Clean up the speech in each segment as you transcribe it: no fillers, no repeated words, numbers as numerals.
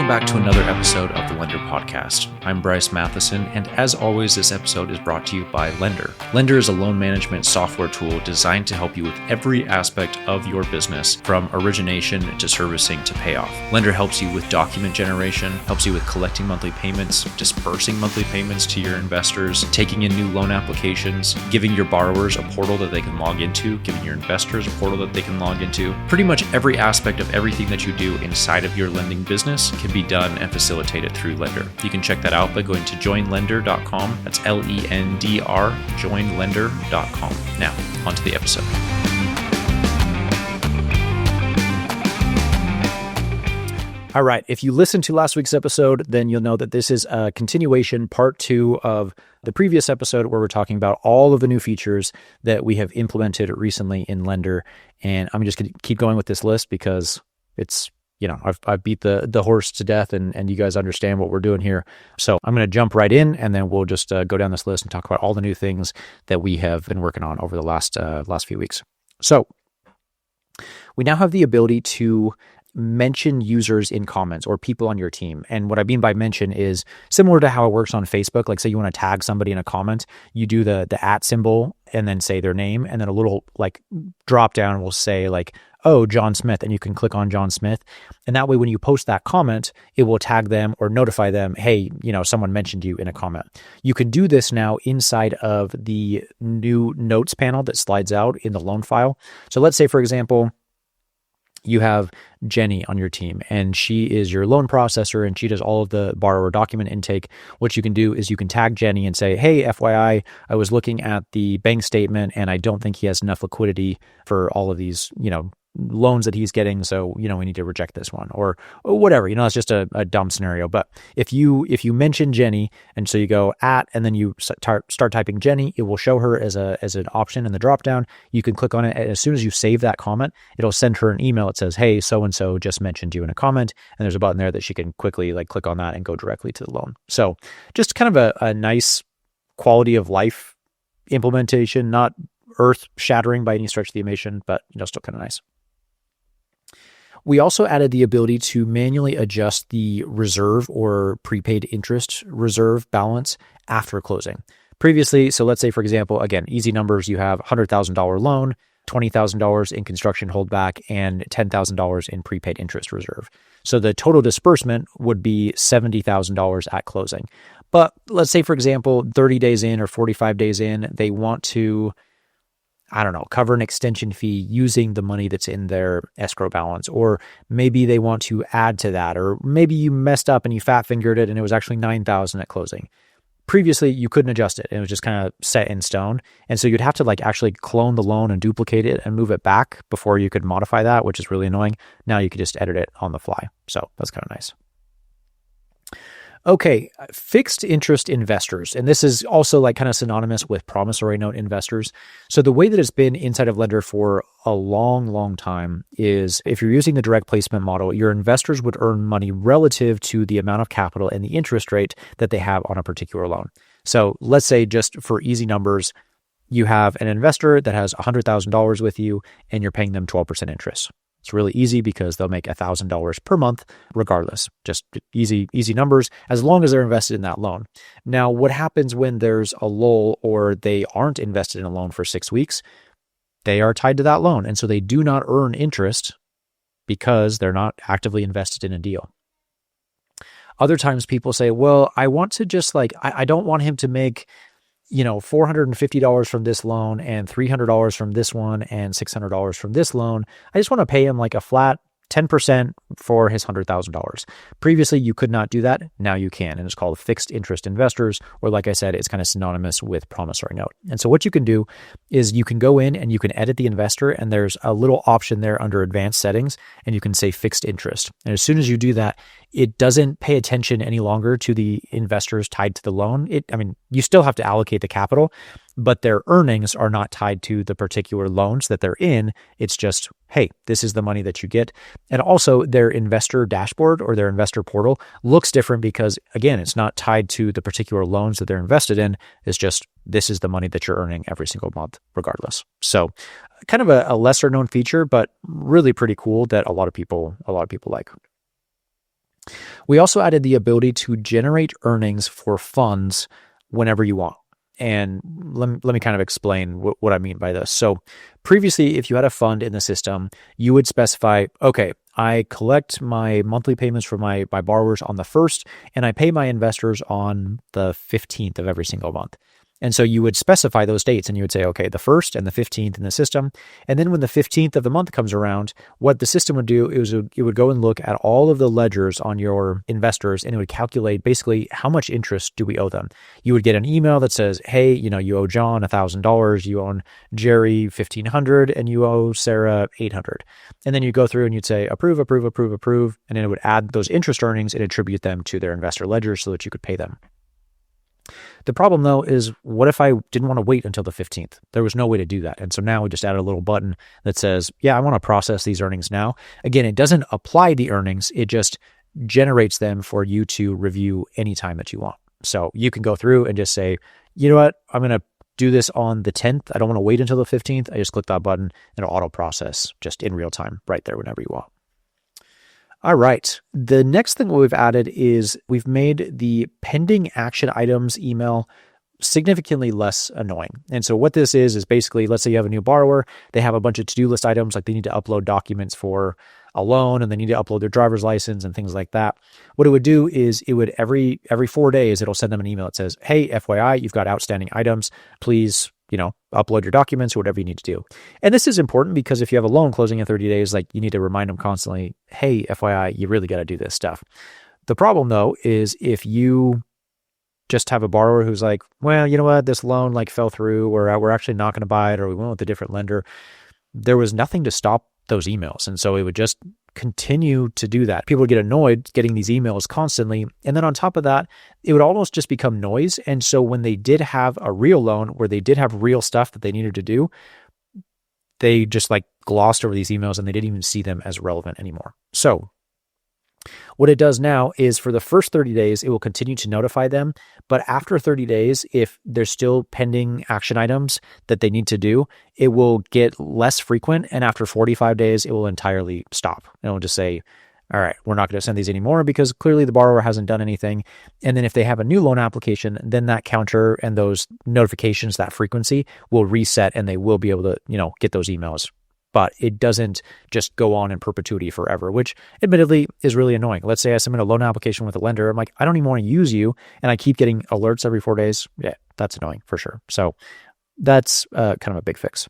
Welcome back to another episode of the Lendr podcast. I'm Bryce Matheson, and as always, this episode is brought to you by Lendr. Lendr is a loan management software tool designed to help you with every aspect of your business, from origination to servicing to payoff. Lendr helps you with document generation, helps you with collecting monthly payments, dispersing monthly payments to your investors, taking in new loan applications, giving your borrowers a portal that they can log into, giving your investors a portal that they can log into. Pretty much every aspect of everything that you do inside of your lending business can be done and facilitated through Lendr. You can check that out by going to joinlendr.com. That's Lendr, joinlendr.com. Now, on to the episode. All right. If you listened to last week's episode, then you'll know that this is a continuation, part 2 of the previous episode where we're talking about all of the new features that we have implemented recently in Lendr. And I'm just going to keep going with this list because it's, I've beat the horse to death and you guys understand what we're doing here. So I'm going to jump right in and then we'll just go down this list and talk about all the new things that we have been working on over the last few weeks. So we now have the ability to mention users in comments or people on your team. And what I mean by mention is similar to how it works on Facebook. Like say you want to tag somebody in a comment, you do the @ symbol and then say their name. And then a little drop down will say oh, John Smith. And you can click on John Smith. And that way, when you post that comment, it will tag them or notify them, hey, someone mentioned you in a comment. You can do this now inside of the new notes panel that slides out in the loan file. So let's say, for example, you have Jenny on your team and she is your loan processor and she does all of the borrower document intake. What you can do is you can tag Jenny and say, hey, FYI, I was looking at the bank statement and I don't think he has enough liquidity for all of these, loans that he's getting. So, we need to reject this one or whatever, it's just a dumb scenario. But if you mention Jenny and so you go and then you start typing Jenny, it will show her as an option in the dropdown. You can click on it. And as soon as you save that comment, it'll send her an email. It says, hey, so-and-so just mentioned you in a comment. And there's a button there that she can quickly click on that and go directly to the loan. So just kind of a nice quality of life implementation, not earth shattering by any stretch of the imagination, but still kind of nice. We also added the ability to manually adjust the reserve or prepaid interest reserve balance after closing. Previously, so let's say, for example, again, easy numbers, you have $100,000 loan, $20,000 in construction holdback, and $10,000 in prepaid interest reserve. So the total disbursement would be $70,000 at closing. But let's say, for example, 30 days in or 45 days in, they want to cover an extension fee using the money that's in their escrow balance, or maybe they want to add to that, or maybe you messed up and you fat fingered it and it was actually $9,000 at closing. Previously, you couldn't adjust it and it was just kind of set in stone. And so you'd have to actually clone the loan and duplicate it and move it back before you could modify that, which is really annoying. Now you could just edit it on the fly. So that's kind of nice. Okay, fixed interest investors. And this is also kind of synonymous with promissory note investors. So the way that it's been inside of Lendr for a long, long time is if you're using the direct placement model, your investors would earn money relative to the amount of capital and the interest rate that they have on a particular loan. So let's say just for easy numbers, you have an investor that has $100,000 with you and you're paying them 12% interest. It's really easy because they'll make $1,000 per month regardless. Just easy numbers as long as they're invested in that loan. Now, what happens when there's a lull or they aren't invested in a loan for 6 weeks? They are tied to that loan. And so they do not earn interest because they're not actively invested in a deal. Other times people say, well, I want to just I don't want him to make $450 from this loan and $300 from this one and $600 from this loan. I just want to pay him a flat 10% for his $100,000. Previously, you could not do that. Now you can. And it's called fixed interest investors, or like I said, it's kind of synonymous with promissory note. And so what you can do is you can go in and you can edit the investor, and there's a little option there under advanced settings, and you can say fixed interest. And as soon as you do that, it doesn't pay attention any longer to the investors tied to the loan. You still have to allocate the capital, but their earnings are not tied to the particular loans that they're in. It's just, hey, this is the money that you get. And also their investor dashboard or their investor portal looks different because, again, it's not tied to the particular loans that they're invested in. It's just, this is the money that you're earning every single month regardless. So kind of a lesser known feature, but really pretty cool that a lot of people like. We also added the ability to generate earnings for funds whenever you want. And let me kind of explain what I mean by this. So previously, if you had a fund in the system, you would specify, okay, I collect my monthly payments from my borrowers on the 1st, and I pay my investors on the 15th of every single month. And so you would specify those dates and you would say, okay, the 1st and the 15th in the system. And then when the 15th of the month comes around, what the system would do is it would go and look at all of the ledgers on your investors and it would calculate basically how much interest do we owe them. You would get an email that says, hey, you owe John $1,000, you owe Jerry $1,500, and you owe Sarah $800. And then you go through and you'd say, approve, approve, approve, approve. And then it would add those interest earnings and attribute them to their investor ledger so that you could pay them. The problem, though, is what if I didn't want to wait until the 15th? There was no way to do that. And so now we just added a little button that says, yeah, I want to process these earnings now. Again, it doesn't apply the earnings. It just generates them for you to review anytime that you want. So you can go through and just say, you know what, I'm going to do this on the 10th. I don't want to wait until the 15th. I just click that button and it'll auto process just in real time right there whenever you want. All right. The next thing we've added is we've made the pending action items email significantly less annoying. And so what this is basically, let's say you have a new borrower, they have a bunch of to-do list items, like they need to upload documents for a loan and they need to upload their driver's license and things like that. What it would do is it would every 4 days, it'll send them an email that says, hey, FYI, you've got outstanding items. Please, upload your documents or whatever you need to do. And this is important because if you have a loan closing in 30 days, like you need to remind them constantly, hey, FYI, you really got to do this stuff. The problem though, is if you just have a borrower who's like, well, you know what, this loan fell through, or we're actually not going to buy it, or we went with a different lender, there was nothing to stop those emails. And so it would just continue to do that. People would get annoyed getting these emails constantly. And then on top of that, it would almost just become noise. And so when they did have a real loan where they did have real stuff that they needed to do, they just glossed over these emails and they didn't even see them as relevant anymore. So what it does now is for the first 30 days, it will continue to notify them. But after 30 days, if there's still pending action items that they need to do, it will get less frequent. And after 45 days, it will entirely stop. And it'll just say, all right, we're not going to send these anymore because clearly the borrower hasn't done anything. And then if they have a new loan application, then that counter and those notifications, that frequency will reset and they will be able to, get those emails. But it doesn't just go on in perpetuity forever, which admittedly is really annoying. Let's say I submit a loan application with a lender. I'm like, I don't even want to use you. And I keep getting alerts every 4 days. Yeah, that's annoying for sure. So that's kind of a big fix.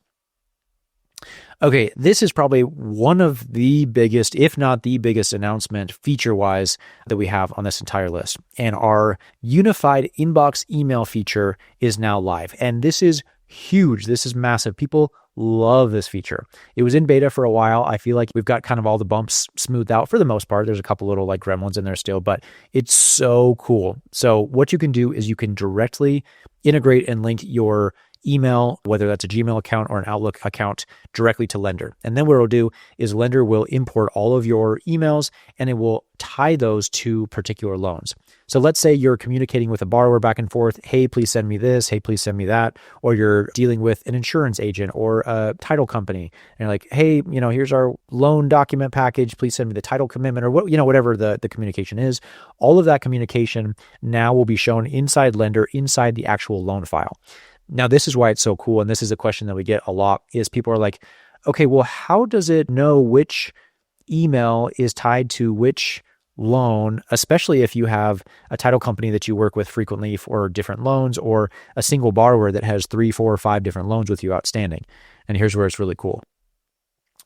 Okay, this is probably one of the biggest, if not the biggest announcement feature-wise that we have on this entire list. And our unified inbox email feature is now live. And this is huge. This is massive. People love this feature. It was in beta for a while. I feel like we've got kind of all the bumps smoothed out for the most part. There's a couple little gremlins in there still, but it's so cool. So what you can do is you can directly integrate and link your email, whether that's a Gmail account or an Outlook account, directly to Lendr. And then what it'll do is Lendr will import all of your emails and it will tie those to particular loans. So let's say you're communicating with a borrower back and forth, hey, please send me this, hey, please send me that, or you're dealing with an insurance agent or a title company, and you're like, hey, here's our loan document package, please send me the title commitment, or whatever the communication is. All of that communication now will be shown inside Lendr, inside the actual loan file. Now, this is why it's so cool, and this is a question that we get a lot, is people are like, okay, well, how does it know which email is tied to which loan, especially if you have a title company that you work with frequently for different loans, or a single borrower that has 3, 4, or 5 different loans with you outstanding? And here's where it's really cool.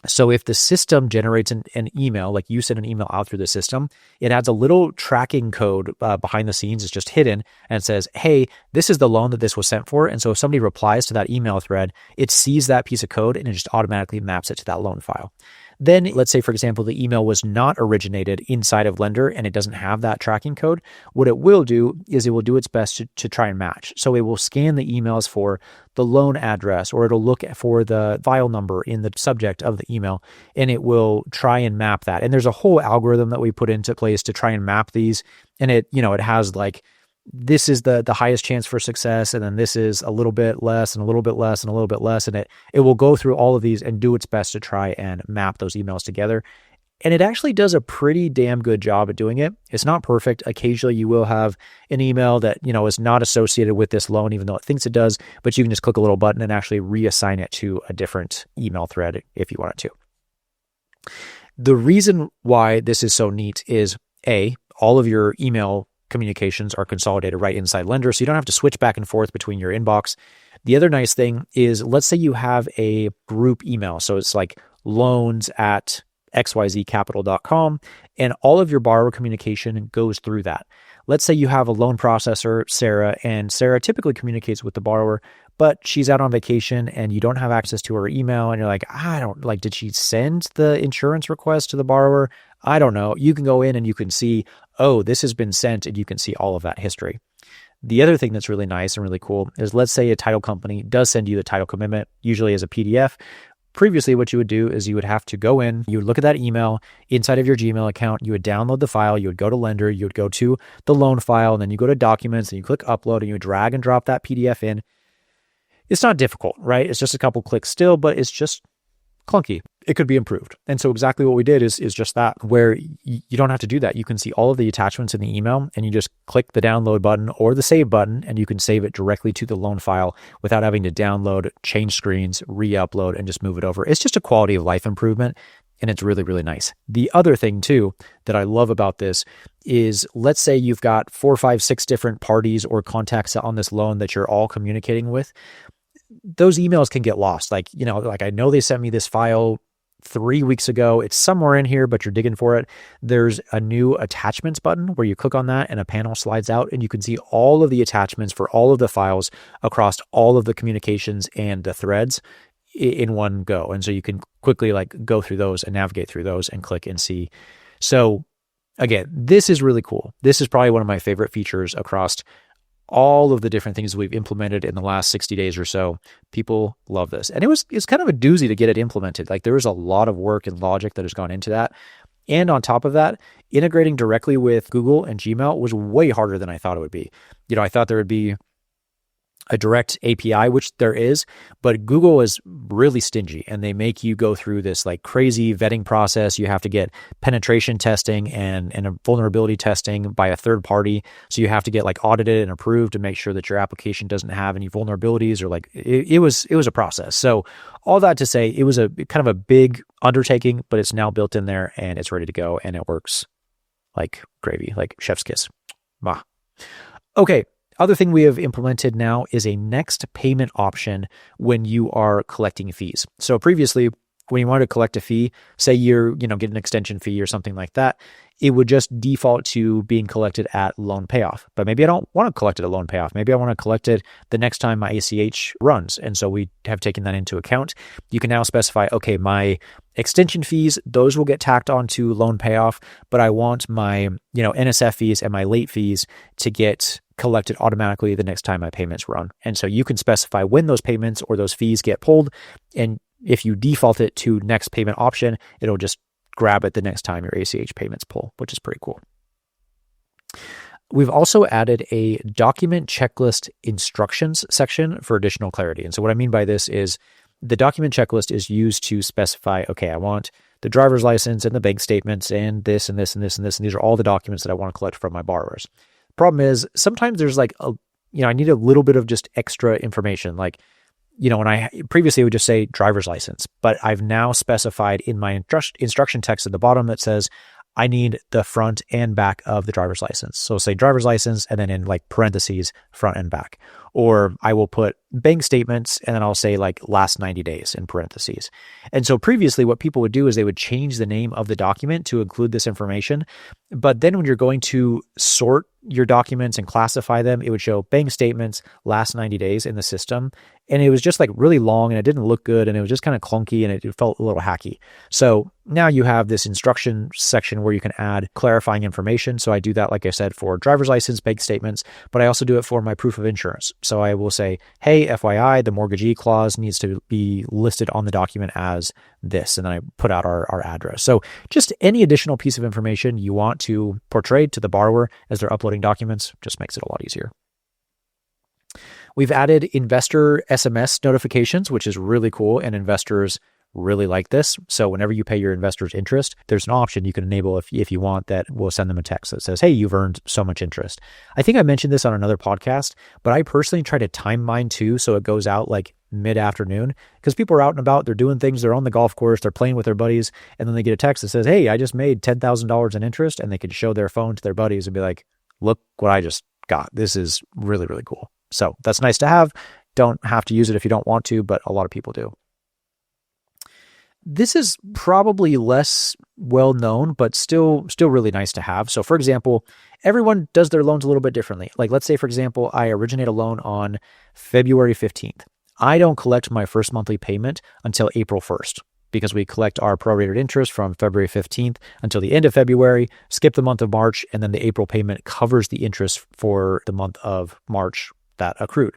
So if the system generates an email, like you send an email out through the system, it adds a little tracking code behind the scenes. It's just hidden and it says, hey, this is the loan that this was sent for. And so if somebody replies to that email thread, it sees that piece of code and it just automatically maps it to that loan file. Then let's say, for example, the email was not originated inside of Lendr and it doesn't have that tracking code. What it will do is it will do its best to try and match. So it will scan the emails for the loan address, or it'll look for the file number in the subject of the email, and it will try and map that. And there's a whole algorithm that we put into place to try and map these. And it has this is the highest chance for success, and then this is a little bit less and a little bit less and a little bit less, and it will go through all of these and do its best to try and map those emails together. And it actually does a pretty damn good job at doing it. It's not perfect. Occasionally you will have an email that, is not associated with this loan, even though it thinks it does, but you can just click a little button and actually reassign it to a different email thread if you want it to. The reason why this is so neat is all of your email communications are consolidated right inside Lendr, so you don't have to switch back and forth between your inbox. The other nice thing is, let's say you have a group email. So it's like loans@xyzcapital.com, and all of your borrower communication goes through that. Let's say you have a loan processor, Sarah, and Sarah typically communicates with the borrower, but she's out on vacation and you don't have access to her email, and you're like, did she send the insurance request to the borrower? I don't know. You can go in and you can see, this has been sent, and you can see all of that history. The other thing that's really nice and really cool is, let's say a title company does send you the title commitment, usually as a PDF. Previously, what you would do is you would have to go in, you would look at that email inside of your Gmail account, you would download the file, you would go to Lendr, you would go to the loan file, and then you go to documents and you click upload and you drag and drop that PDF in. It's not difficult, right? It's just a couple clicks still, but it's just clunky. It could be improved. And so exactly what we did is just that, where you don't have to do that. You can see all of the attachments in the email, and you just click the download button or the save button, and you can save it directly to the loan file without having to download, change screens, re-upload, and just move it over. It's just a quality of life improvement, and it's really, really nice. The other thing too that I love about this is, let's say you've got 4, 5, 6 different parties or contacts on this loan that you're all communicating with. Those emails can get lost. Like I know they sent me this file 3 weeks ago. It's somewhere in here, but you're digging for it. There's a new attachments button where you click on that and a panel slides out, and you can see all of the attachments for all of the files across all of the communications and the threads in one go. And so you can quickly go through those and navigate through those and click and see. So again, this is really cool. This is probably one of my favorite features across all of the different things we've implemented in the last 60 days or so. People love this. And it's kind of a doozy to get it implemented. There is a lot of work and logic that has gone into that. And on top of that, integrating directly with Google and Gmail was way harder than I thought it would be. I thought there would be a direct API, which there is, but Google is really stingy, and they make you go through this crazy vetting process. You have to get penetration testing and a vulnerability testing by a third party. So you have to get audited and approved to make sure that your application doesn't have any vulnerabilities, or it was a process. So all that to say, it was a kind of a big undertaking, but it's now built in there and it's ready to go, and it works like gravy, like chef's kiss. Okay. Other thing we have implemented now is a next payment option when you are collecting fees. So previously, when you wanted to collect a fee, say you're, get an extension fee or something like that, it would just default to being collected at loan payoff. But maybe I don't want to collect it at loan payoff. Maybe I want to collect it the next time my ACH runs. And so we have taken that into account. You can now specify, okay, my extension fees, those will get tacked onto loan payoff, but I want my, NSF fees and my late fees to get collected automatically the next time my payments run. And so you can specify when those payments or those fees get pulled. And if you default it to next payment option, it'll just grab it the next time your ACH payments pull, which is pretty cool. We've also added a document checklist instructions section for additional clarity. And so what I mean by this is, the document checklist is used to specify, okay, I want the driver's license and the bank statements and this and this and this and this, and these are all the documents that I want to collect from my borrowers. Problem is, sometimes there's I need a little bit of just extra information. When I previously would just say driver's license, but I've now specified in my instruction text at the bottom that says, I need the front and back of the driver's license. So say driver's license, and then in parentheses, front and back. Or I will put bank statements, and then I'll say last 90 days in parentheses. And so previously what people would do is they would change the name of the document to include this information. But then when you're going to sort your documents and classify them, it would show bank statements, last 90 days in the system. And it was just really long, and it didn't look good, and it was just kind of clunky, and it felt a little hacky. So now you have this instruction section where you can add clarifying information. So I do that, like I said, for driver's license, bank statements, but I also do it for my proof of insurance. So I will say, hey, FYI, the mortgagee clause needs to be listed on the document as this. And then I put out our address. So just any additional piece of information you want to portray to the borrower as they're uploading documents just makes it a lot easier. We've added investor SMS notifications, which is really cool, and investors really like this. So whenever you pay your investors interest, there's an option you can enable if you want that will send them a text that says, hey, you've earned so much interest. I think I mentioned this on another podcast, but I personally try to time mine too, so it goes out like mid-afternoon, because people are out and about, they're doing things, they're on the golf course, they're playing with their buddies, and then they get a text that says, hey, I just made $10,000 in interest, and they can show their phone to their buddies and be like, look what I just got. This is really, really cool. So that's nice to have. Don't have to use it if you don't want to, but a lot of people do. This is probably less well known, but still really nice to have. So for example, everyone does their loans a little bit differently. Like let's say, for example, I originate a loan on February 15th. I don't collect my first monthly payment until April 1st because we collect our prorated interest from February 15th until the end of February, skip the month of March, and then the April payment covers the interest for the month of March that accrued.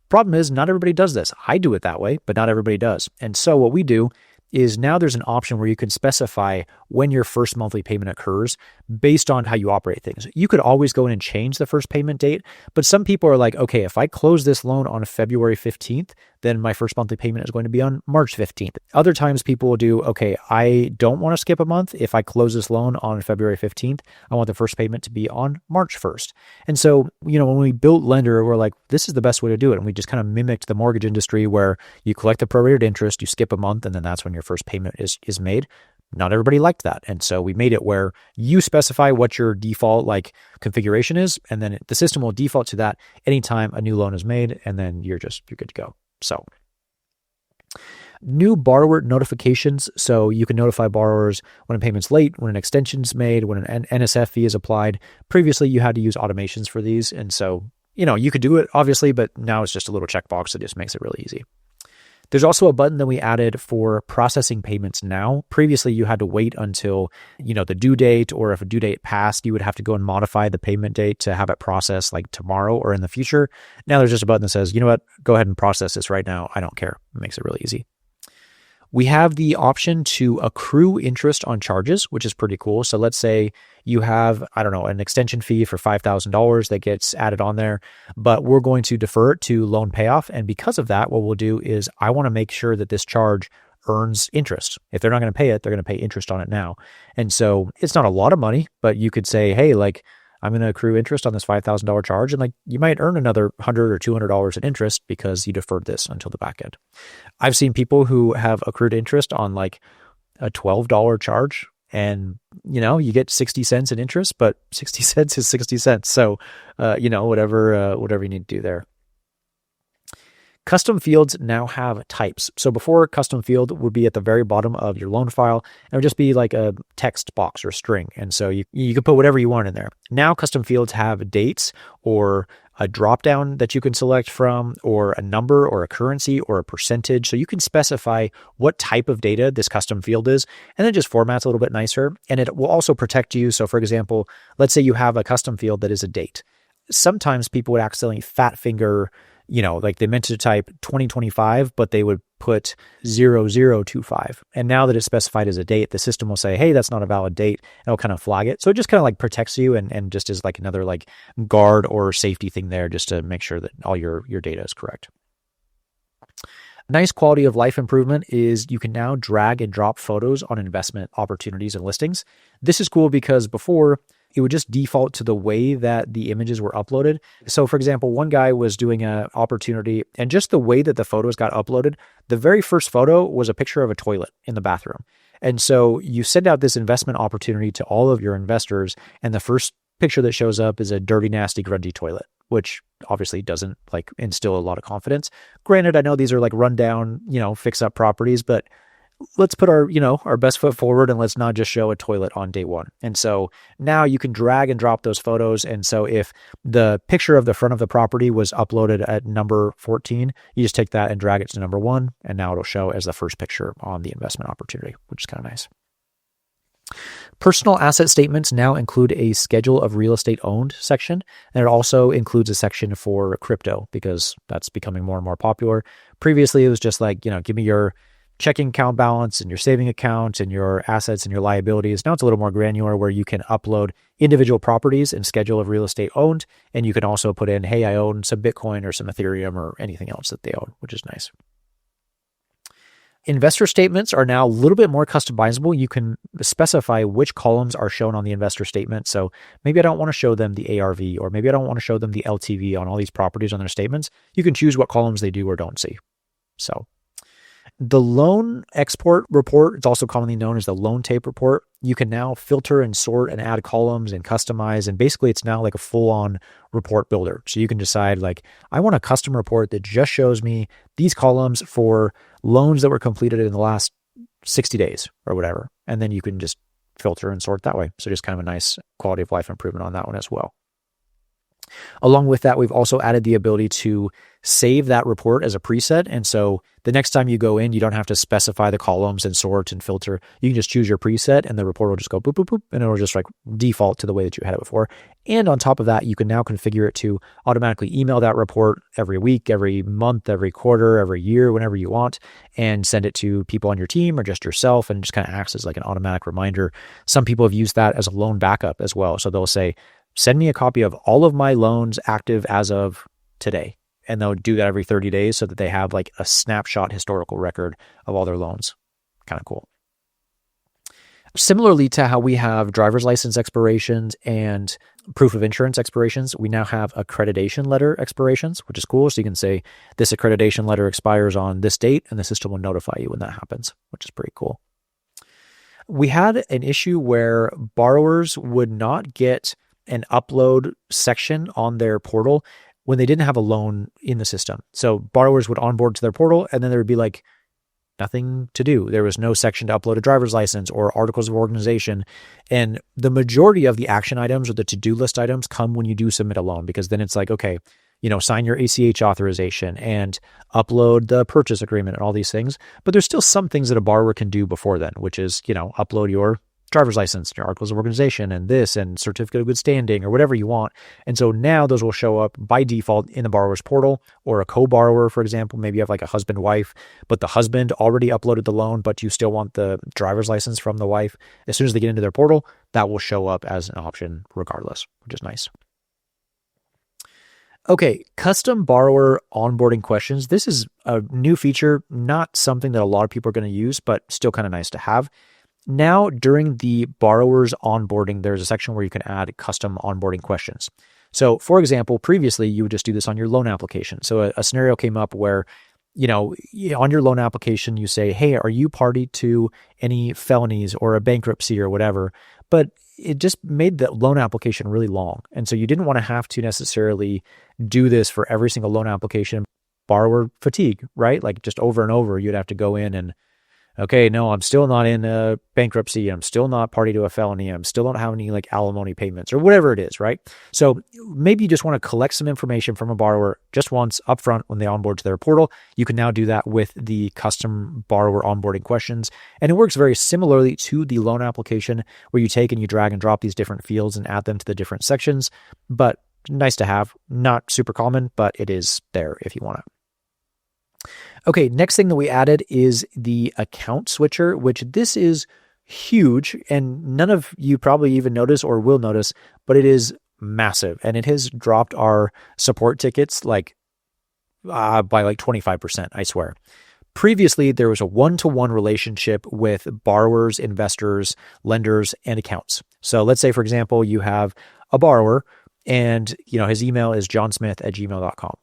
Problem is, not everybody does this. I do it that way, but not everybody does. And so what we do is now there's an option where you can specify when your first monthly payment occurs based on how you operate things. You could always go in and change the first payment date, but some people are like, okay, if I close this loan on February 15th, then my first monthly payment is going to be on March 15th. Other times people will do, okay, I don't want to skip a month. If I close this loan on February 15th, I want the first payment to be on March 1st. And so, when we built Lendr, we're like, this is the best way to do it. And we just kind of mimicked the mortgage industry where you collect the prorated interest, you skip a month, and then that's when your first payment is made. Not everybody liked that. And so we made it where you specify what your default configuration is, and then the system will default to that anytime a new loan is made, and then you're good to go. So new borrower notifications. So you can notify borrowers when a payment's late, when an extension's made, when an NSF fee is applied. Previously, you had to use automations for these. And so, you could do it obviously, but now it's just a little checkbox that just makes it really easy. There's also a button that we added for processing payments now. Previously, you had to wait until, the due date, or if a due date passed, you would have to go and modify the payment date to have it processed like tomorrow or in the future. Now there's just a button that says, you know what, go ahead and process this right now. I don't care. It makes it really easy. We have the option to accrue interest on charges, which is pretty cool. So let's say you have, an extension fee for $5,000 that gets added on there, but we're going to defer it to loan payoff. And because of that, what we'll do is I want to make sure that this charge earns interest. If they're not going to pay it, they're going to pay interest on it now. And so it's not a lot of money, but you could say, hey, I'm going to accrue interest on this $5,000 charge. And you might earn another $100 or $200 in interest because you deferred this until the back end. I've seen people who have accrued interest on a $12 charge, and, you get 60 cents in interest, but 60 cents is 60 cents. So, whatever you need to do there. Custom fields now have types. So before, custom field would be at the very bottom of your loan file, and it would just be like a text box or string. And so you could put whatever you want in there. Now custom fields have dates, or a drop down that you can select from, or a number or a currency or a percentage. So you can specify what type of data this custom field is, and then just formats a little bit nicer. And it will also protect you. So for example, let's say you have a custom field that is a date. Sometimes people would accidentally fat finger, they meant to type 2025, but they would put 0025. And now that it's specified as a date, the system will say, hey, that's not a valid date. And it'll kind of flag it. So it just kind of protects you and just is another guard or safety thing there, just to make sure that all your data is correct. Nice quality of life improvement is you can now drag and drop photos on investment opportunities and listings. This is cool because before, it would just default to the way that the images were uploaded. So for example, one guy was doing an opportunity, and just the way that the photos got uploaded, the very first photo was a picture of a toilet in the bathroom. And so you send out this investment opportunity to all of your investors, and the first picture that shows up is a dirty, nasty, grungy toilet, which obviously doesn't instill a lot of confidence. Granted, I know these are run down, fix up properties, but let's put our best foot forward, and let's not just show a toilet on day one. And so now you can drag and drop those photos. And so if the picture of the front of the property was uploaded at number 14, you just take that and drag it to number 1. And now it'll show as the first picture on the investment opportunity, which is kind of nice. Personal asset statements now include a schedule of real estate owned section. And it also includes a section for crypto because that's becoming more and more popular. Previously, it was just give me your checking account balance and your saving account and your assets and your liabilities. Now it's a little more granular where you can upload individual properties and schedule of real estate owned. And you can also put in, hey, I own some Bitcoin or some Ethereum or anything else that they own, which is nice. Investor statements are now a little bit more customizable. You can specify which columns are shown on the investor statement. So maybe I don't want to show them the ARV, or maybe I don't want to show them the LTV on all these properties on their statements. You can choose what columns they do or don't see. So the loan export report, it's also commonly known as the loan tape report. You can now filter and sort and add columns and customize. And basically it's now like a full-on report builder. So you can decide like, I want a custom report that just shows me these columns for loans that were completed in the last 60 days or whatever. And then you can just filter and sort that way. So just kind of a nice quality of life improvement on that one as well. Along with that, we've also added the ability to save that report as a preset. And so the next time you go in, you don't have to specify the columns and sort and filter. You can just choose your preset and the report will just go boop, boop, boop, and it'll just like default to the way that you had it before. And on top of that, you can now configure it to automatically email that report every week, every month, every quarter, every year, whenever you want, and send it to people on your team or just yourself, and it just kind of acts as like an automatic reminder. Some people have used that as a loan backup as well. So they'll say, send me a copy of all of my loans active as of today. And they'll do that every 30 days so that they have like a snapshot historical record of all their loans. Kind of cool. Similarly to how we have driver's license expirations and proof of insurance expirations, we now have accreditation letter expirations, which is cool. So you can say this accreditation letter expires on this date and the system will notify you when that happens, which is pretty cool. We had an issue where borrowers would not get an upload section on their portal when they didn't have a loan in the system. So borrowers would onboard to their portal and then there would be like nothing to do. There was no section to upload a driver's license or articles of organization. And the majority of the action items or the to-do list items come when you do submit a loan, because then it's like, okay, sign your ACH authorization and upload the purchase agreement and all these things. But there's still some things that a borrower can do before then, which is, upload your driver's license, your articles of organization, and this, and certificate of good standing, or whatever you want. And so now those will show up by default in the borrower's portal, or a co-borrower, for example. Maybe you have like a husband-wife, but the husband already uploaded the loan, but you still want the driver's license from the wife. As soon as they get into their portal, that will show up as an option regardless, which is nice. Okay, custom borrower onboarding questions. This is a new feature, not something that a lot of people are going to use, but still kind of nice to have. Now, during the borrower's onboarding, there's a section where you can add custom onboarding questions. So, for example, previously, you would just do this on your loan application. So a scenario came up where, on your loan application, you say, hey, are you party to any felonies or a bankruptcy or whatever? But it just made the loan application really long. And so you didn't want to have to necessarily do this for every single loan application. Borrower fatigue, right? Like just over and over, you'd have to go in and, okay, no, I'm still not in a bankruptcy. I'm still not party to a felony. I'm still don't have any like alimony payments or whatever it is, right? So maybe you just want to collect some information from a borrower just once upfront when they onboard to their portal. You can now do that with the custom borrower onboarding questions. And it works very similarly to the loan application where you take and you drag and drop these different fields and add them to the different sections. But nice to have, not super common, but it is there if you want it. Okay, next thing that we added is the account switcher, which this is huge and none of you probably even notice or will notice, but it is massive and it has dropped our support tickets by like 25%, I swear. Previously, there was a one-to-one relationship with borrowers, investors, lenders, and accounts. So let's say, for example, you have a borrower and his email is johnsmith@gmail.com.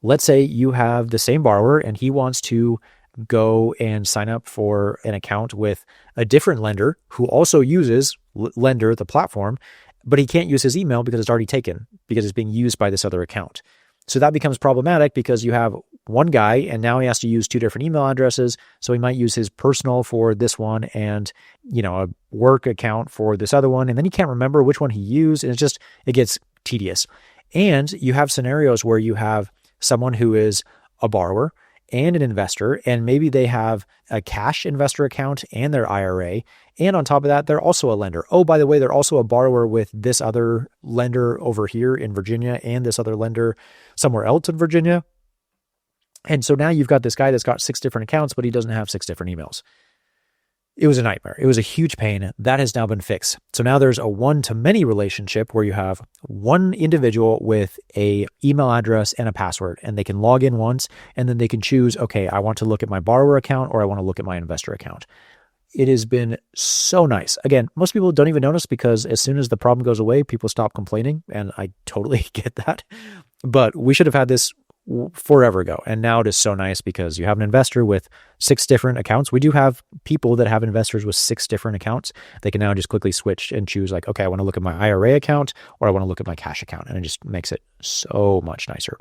Let's say you have the same borrower and he wants to go and sign up for an account with a different lender who also uses Lendr, the platform, but he can't use his email because it's already taken because it's being used by this other account. So that becomes problematic because you have one guy and now he has to use two different email addresses. So he might use his personal for this one and, a work account for this other one. And then he can't remember which one he used. And it gets tedious. And you have scenarios where you have someone who is a borrower and an investor, and maybe they have a cash investor account and their IRA. And on top of that, they're also a lender. Oh, by the way, they're also a borrower with this other lender over here in Virginia and this other lender somewhere else in Virginia. And so now you've got this guy that's got 6 different accounts, but he doesn't have 6 different emails. It was a nightmare. It was a huge pain. That has now been fixed. So now there's a one-to-many relationship where you have one individual with a email address and a password, and they can log in once, and then they can choose, okay, I want to look at my borrower account or I want to look at my investor account. It has been so nice. Again, most people don't even notice because as soon as the problem goes away, people stop complaining, and I totally get that. But we should have had this forever ago. And now it is so nice because you have an investor with 6 different accounts. We do have people that have investors with 6 different accounts. They can now just quickly switch and choose like, okay, I want to look at my IRA account or I want to look at my cash account. And it just makes it so much nicer.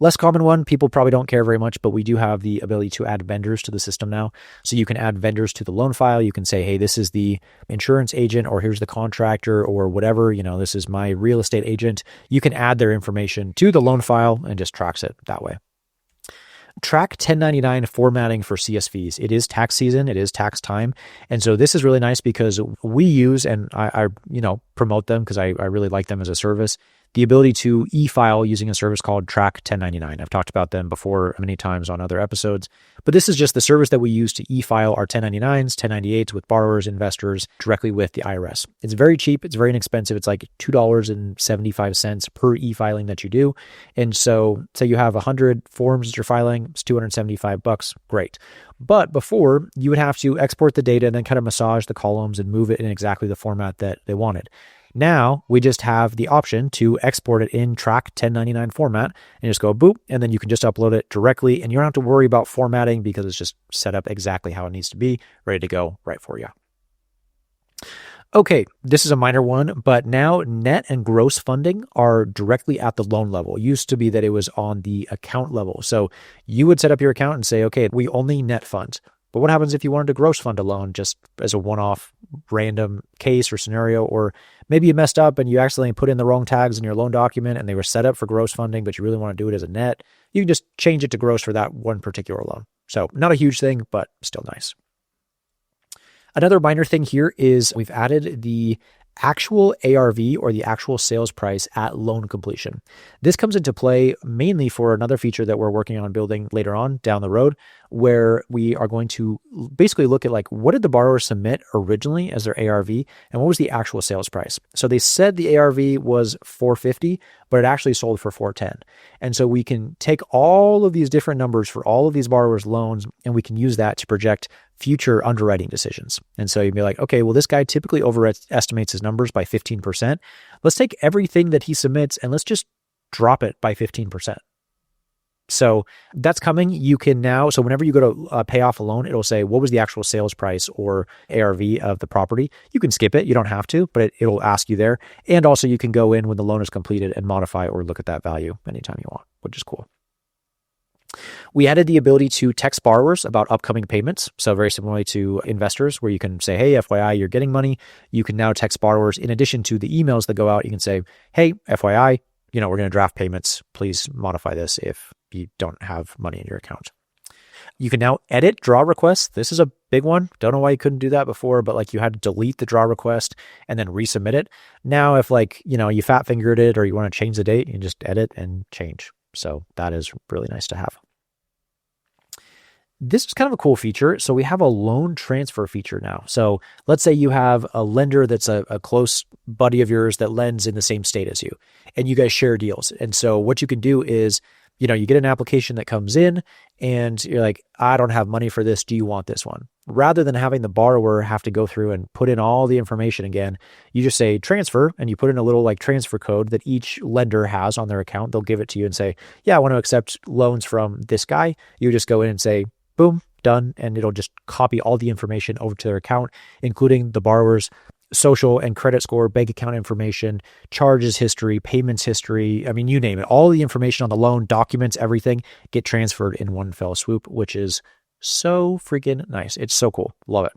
Less common one, people probably don't care very much, but we do have the ability to add vendors to the system now. So you can add vendors to the loan file. You can say, hey, this is the insurance agent, or here's the contractor, or whatever, this is my real estate agent. You can add their information to the loan file and just tracks it that way. Track 1099 formatting for CSVs. It is tax season. It is tax time. And so this is really nice because we use, and I promote them because I really like them as a service, the ability to e-file using a service called Track 1099. I've talked about them before many times on other episodes, but this is just the service that we use to e-file our 1099s, 1098s with borrowers, investors directly with the IRS. It's very cheap. It's very inexpensive. It's like $2.75 per e-filing that you do. And so say you have 100 forms that you're filing, it's $275. Great. But before, you would have to export the data and then kind of massage the columns and move it in exactly the format that they wanted. Now we just have the option to export it in Track 1099 format and just go boop, and then you can just upload it directly and you don't have to worry about formatting because it's just set up exactly how it needs to be, ready to go right for you. Okay, this is a minor one, but now net and gross funding are directly at the loan level. It used to be that it was on the account level. So you would set up your account and say, okay, we only net fund. But what happens if you wanted to gross fund a loan just as a one-off random case or scenario, or maybe you messed up and you accidentally put in the wrong tags in your loan document and they were set up for gross funding, but you really want to do it as a net? You can just change it to gross for that one particular loan. So not a huge thing, but still nice. Another minor thing here is we've added the actual ARV or the actual sales price at loan completion. This comes into play mainly for another feature that we're working on building later on down the road, where we are going to basically look at like, what did the borrower submit originally as their ARV and what was the actual sales price? So they said the ARV was $450, but it actually sold for $410. And so we can take all of these different numbers for all of these borrowers' loans, and we can use that to project future underwriting decisions. And so you'd be like, okay, well, this guy typically overestimates his numbers by 15%. Let's take everything that he submits and let's just drop it by 15%. So that's coming. You can now, so whenever you go to pay off a loan, it'll say, what was the actual sales price or ARV of the property? You can skip it. You don't have to, but it'll ask you there. And also you can go in when the loan is completed and modify or look at that value anytime you want, which is cool. We added the ability to text borrowers about upcoming payments. So very similarly to investors, where you can say, hey, FYI, you're getting money. You can now text borrowers in addition to the emails that go out. You can say, hey, FYI, we're going to draft payments. Please modify this if you don't have money in your account. You can now edit draw requests. This is a big one. Don't know why you couldn't do that before, but like you had to delete the draw request and then resubmit it. Now, if you fat fingered it or you want to change the date, you can just edit and change. So that is really nice to have. This is kind of a cool feature. So we have a loan transfer feature now. So let's say you have a lender that's a close buddy of yours that lends in the same state as you, and you guys share deals. And so what you can do is, you get an application that comes in and you're like, I don't have money for this. Do you want this one? Rather than having the borrower have to go through and put in all the information again, you just say transfer and you put in a little like transfer code that each lender has on their account. They'll give it to you and say, yeah, I want to accept loans from this guy. You just go in and say, boom, done. And it'll just copy all the information over to their account, including the borrower's social and credit score, bank account information, charges history, payments history. I mean, you name it. All the information on the loan, documents, everything get transferred in one fell swoop, which is so freaking nice. It's so cool. Love it.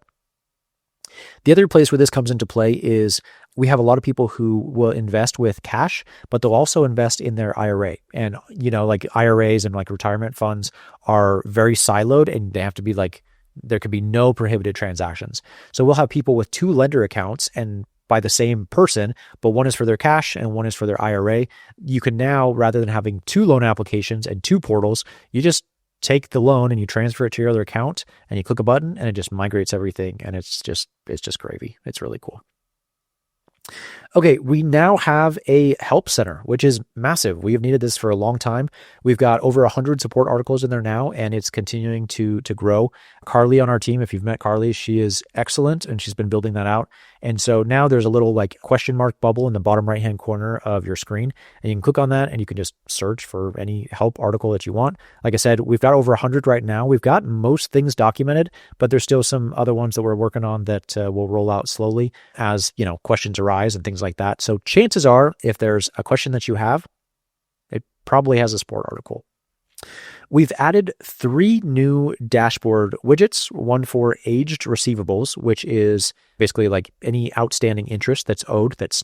The other place where this comes into play is we have a lot of people who will invest with cash, but they'll also invest in their IRA. And, like IRAs and like retirement funds are very siloed, and they have to be like, there could be no prohibited transactions. So we'll have people with 2 lender accounts and by the same person, but one is for their cash and one is for their IRA. You can now, rather than having 2 loan applications and 2 portals, you just take the loan and you transfer it to your other account and you click a button and it just migrates everything. And it's just gravy. It's really cool. Okay, we now have a help center, which is massive. We have needed this for a long time. We've got over 100 support articles in there now, and it's continuing to grow. Carly on our team, if you've met Carly, she is excellent, and she's been building that out. And so now there's a little like question mark bubble in the bottom right-hand corner of your screen, and you can click on that, and you can just search for any help article that you want. Like I said, we've got over 100 right now. We've got most things documented, but there's still some other ones that we're working on that will roll out slowly as, questions arise and things like that. So chances are, if there's a question that you have, it probably has a support article. We've added 3 new dashboard widgets, one for aged receivables, which is basically like any outstanding interest that's owed that's,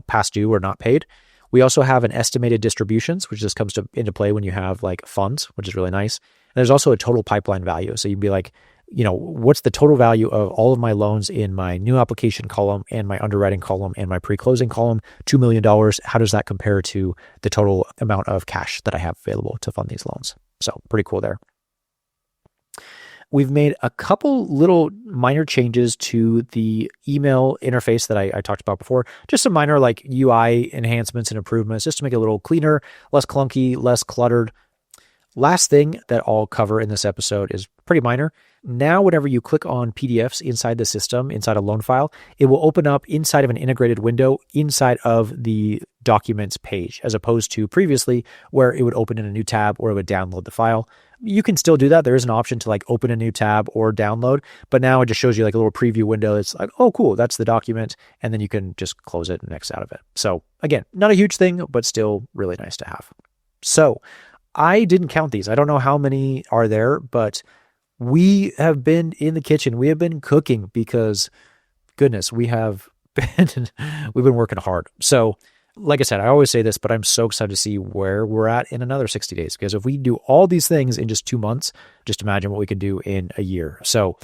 past due or not paid. We also have an estimated distributions, which just comes into play when you have like funds, which is really nice. And there's also a total pipeline value. So you'd be like, what's the total value of all of my loans in my new application column and my underwriting column and my pre-closing column, $2 million. How does that compare to the total amount of cash that I have available to fund these loans? So pretty cool there. We've made a couple little minor changes to the email interface that I talked about before. Just some minor like UI enhancements and improvements just to make it a little cleaner, less clunky, less cluttered. Last thing that I'll cover in this episode is pretty minor. Now, whenever you click on PDFs inside the system, inside a loan file, it will open up inside of an integrated window inside of the documents page, as opposed to previously where it would open in a new tab or it would download the file. You can still do that. There is an option to like open a new tab or download, but now it just shows you like a little preview window. It's like, oh, cool, that's the document. And then you can just close it and exit out of it. So again, not a huge thing, but still really nice to have. So I didn't count these. I don't know how many are there, but we have been in the kitchen. We have been cooking because, goodness, we've been working hard. So like I said, I always say this, but I'm so excited to see where we're at in another 60 days, because if we do all these things in just 2 months, just imagine what we could do in a year. So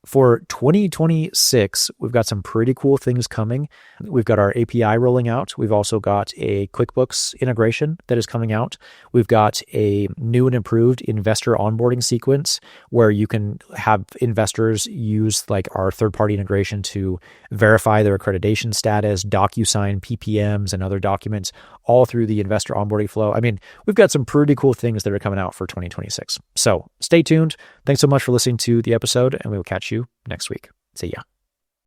for 2026, we've got some pretty cool things coming. We've got our API rolling out. We've also got a QuickBooks integration that is coming out. We've got a new and improved investor onboarding sequence where you can have investors use like our third-party integration to verify their accreditation status, DocuSign, PPMs, and other documents all through the investor onboarding flow. I mean, we've got some pretty cool things that are coming out for 2026. So stay tuned. Thanks so much for listening to the episode, and we will catch you next week. See ya.